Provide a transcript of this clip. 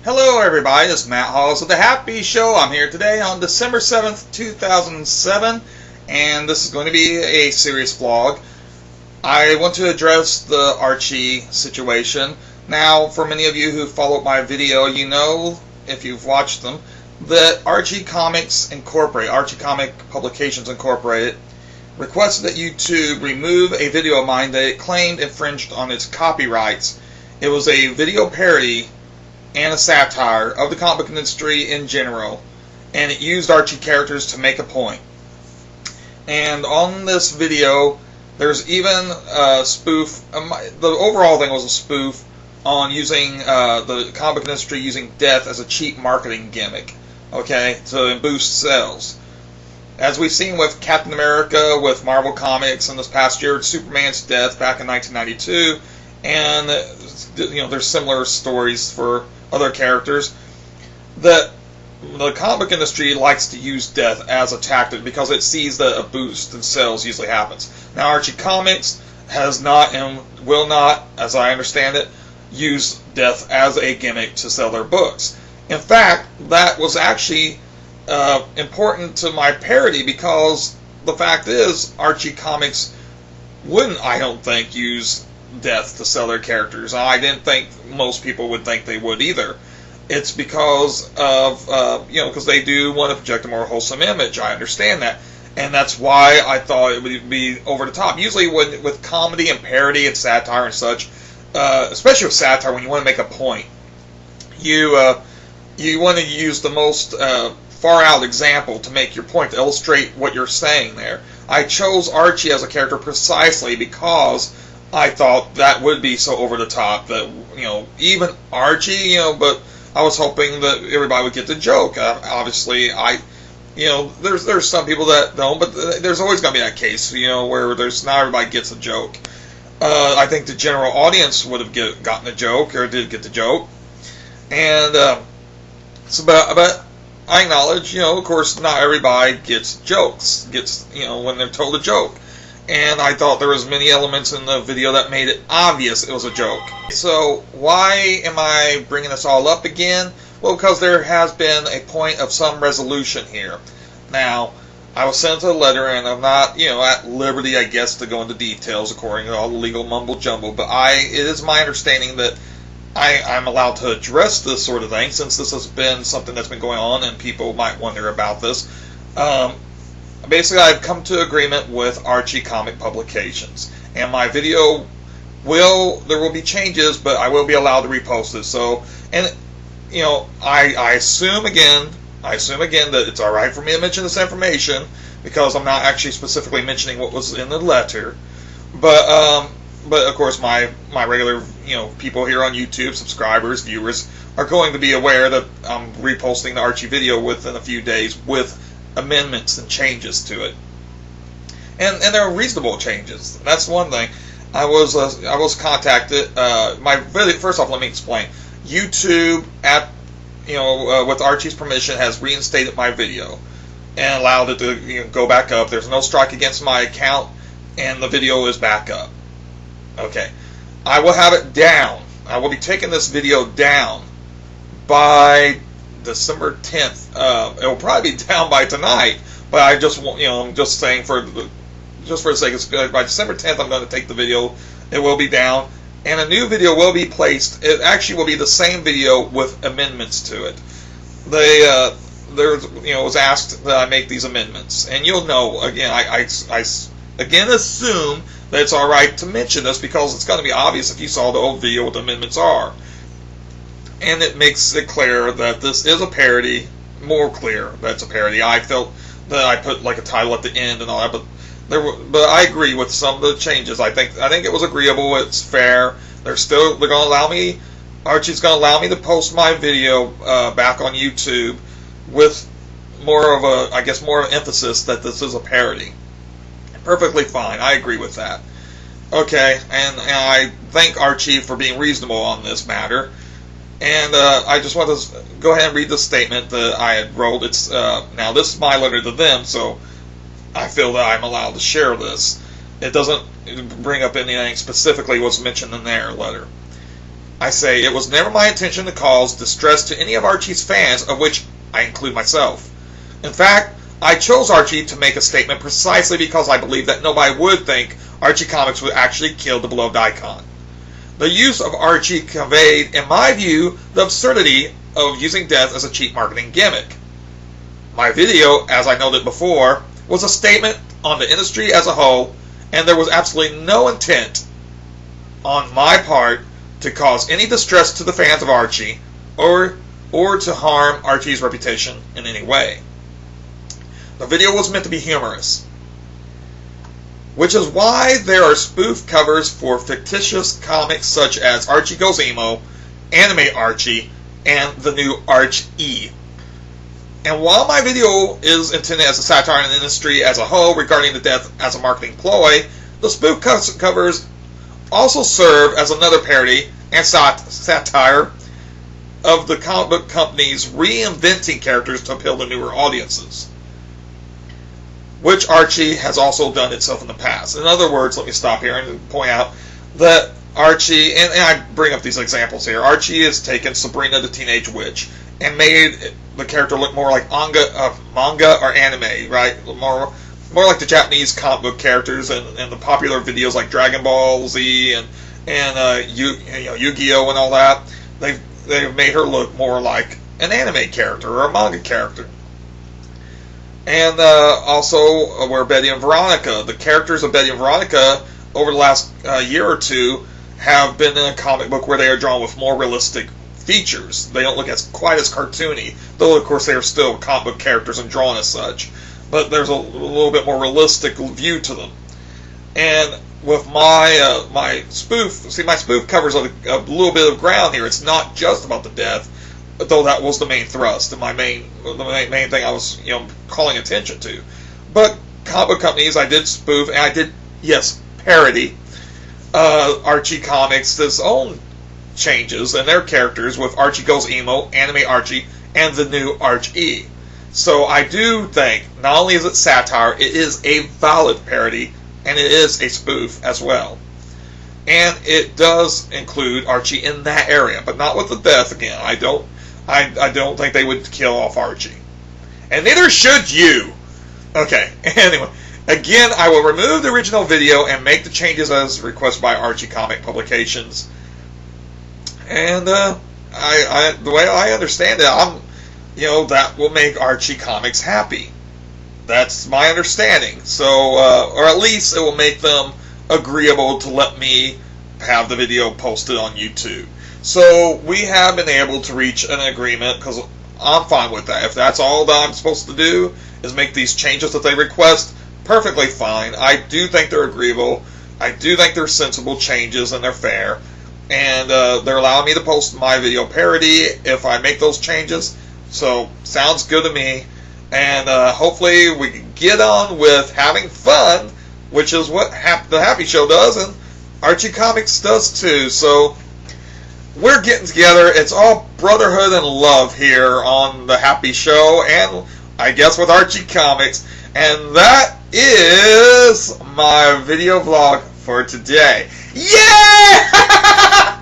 Hello everybody, this is MattHawes of the Happy Show. I'm here today on December 7th, 2007, and this is going to be a serious vlog. I want to address the ARCHIE situation. Now, for many of you who followed my video, you know, if you've watched them, that ARCHIE Comics Incorporated, ARCHIE Comic Publications Incorporated, requested that YouTube remove a video of mine that it claimed infringed on its copyrights. It was a video parody and a satire of the comic book industry in general, and it used ARCHIE characters to make a point. And on this video, there's even a spoof. The overall thing was a spoof on using the comic book industry using death as a cheap marketing gimmick, okay, to boost sales. As we've seen with Captain America, with Marvel Comics, and this past year, Superman's death back in 1992, and you know, there's similar stories for other characters, that the comic book industry likes to use death as a tactic because it sees that a boost in sales usually happens. Now, ARCHIE Comics has not and will not, as I understand it, use death as a gimmick to sell their books. In fact, that was actually important to my parody, because the fact is, ARCHIE Comics wouldn't, I don't think, use death to sell their characters. I didn't think most people would think they would either. It's because of, you know, because they do want to project a more wholesome image. I understand that. And that's why I thought it would be over the top. Usually with comedy and parody and satire and such, especially with satire, when you want to make a point, you want to use the most far out example to make your point, to illustrate what you're saying there. I chose ARCHIE as a character precisely because I thought that would be so over the top that, you know, even ARCHIE, you know, but I was hoping that everybody would get the joke. Obviously, you know, there's some people that don't, but there's always going to be that case, you know, where not everybody gets a joke. I think the general audience would have gotten the joke, or did get the joke, and but I acknowledge, you know, of course, not everybody gets jokes, you know, when they're told a joke. And I thought there was many elements in the video that made it obvious it was a joke. So why am I bringing this all up again? Well, because there has been a point of some resolution here. Now, I was sent a letter, and I'm not, you know, at liberty, I guess, to go into details according to all the legal mumble jumble, but it is my understanding that I'm allowed to address this sort of thing, since this has been something that's been going on and people might wonder about this. Basically, I've come to agreement with ARCHIE Comic Publications, and my video there will be changes, but I will be allowed to repost it. So, and you know, I assume again that it's all right for me to mention this information, because I'm not actually specifically mentioning what was in the letter. But of course, my regular, you know, people here on YouTube, subscribers, viewers, are going to be aware that I'm reposting the ARCHIE video within a few days with amendments and changes to it, and there are reasonable changes. That's one thing. I was contacted. First off, let me explain. YouTube, with ARCHIE's permission, has reinstated my video and allowed it to, you know, go back up. There's no strike against my account, and the video is back up. Okay, I will have it down. I will be taking this video down by December 10th. It will probably be down by tonight, but I just want, you know, I'm just saying for the sake of it, by December 10th, I'm going to take the video. It will be down, and a new video will be placed. It actually will be the same video with amendments to it. It was asked that I make these amendments, and you'll know. Again, I again assume that it's all right to mention this, because it's going to be obvious if you saw the old video what the amendments are. And it makes it clear that this is a parody, more clear that it's a parody. I felt that I put like a title at the end and all that, but I agree with some of the changes. I think it was agreeable. It's fair. They're going to allow me. ARCHIE's going to allow me to post my video back on YouTube with more of an emphasis that this is a parody. Perfectly fine. I agree with that. Okay, and I thank ARCHIE for being reasonable on this matter. And I just want to go ahead and read the statement that I had wrote. It's now, this is my letter to them, so I feel that I'm allowed to share this. It doesn't bring up anything specifically what's mentioned in their letter. I say it was never my intention to cause distress to any of Archie's fans, of which I include myself. In fact, I chose Archie to make a statement precisely because I believe that nobody would think Archie Comics would actually kill the beloved icon. The use of Archie conveyed, in my view, the absurdity of using death as a cheap marketing gimmick. My video, as I noted before, was a statement on the industry as a whole, and there was absolutely no intent on my part to cause any distress to the fans of Archie or to harm Archie's reputation in any way. The video was meant to be humorous, which is why there are spoof covers for fictitious comics such as Archie Goes Emo, Anime Archie, and the new ARCHIE. And while my video is intended as a satire on the industry as a whole regarding the death as a marketing ploy, the spoof covers also serve as another parody and satire of the comic book companies reinventing characters to appeal to newer audiences, which Archie has also done itself in the past. In other words, let me stop here and point out that Archie, and I bring up these examples here, Archie has taken Sabrina the Teenage Witch and made the character look more like manga or anime, right? More like the Japanese comic book characters and the popular videos like Dragon Ball Z and Yu-Gi-Oh and all that. They've made her look more like an anime character or a manga character. And also, where Betty and Veronica, the characters of Betty and Veronica over the last year or two have been in a comic book where they are drawn with more realistic features. They don't look quite as cartoony, though of course they are still comic book characters and drawn as such. But there's a little bit more realistic view to them. And with my spoof, my spoof covers a little bit of ground here. It's not just about the death, though that was the main thrust and the main thing I was calling attention to. But comic book companies, I did spoof and I did parody Archie Comics' own changes and their characters with Archie Goes Emo, Anime Archie, and the new ARCHIE. So I do think not only is it satire, it is a valid parody and it is a spoof as well. And it does include Archie in that area, but not with the death again. I don't think they would kill off Archie. And neither should you. Okay, anyway. Again, I will remove the original video and make the changes as requested by Archie Comic Publications. And the way I understand it, that will make Archie Comics happy. That's my understanding. So, or at least it will make them agreeable to let me have the video posted on YouTube. So we have been able to reach an agreement because I'm fine with that. If that's all that I'm supposed to do is make these changes that they request, perfectly fine. I do think they're agreeable. I do think they're sensible changes and they're fair. And they're allowing me to post my video parody if I make those changes. So, sounds good to me. And hopefully we can get on with having fun, which is what the Happy Show does, and Archie Comics does too. So, we're getting together. It's all brotherhood and love here on the Happy Show, and I guess with Archie Comics. And that is my video vlog for today. Yeah!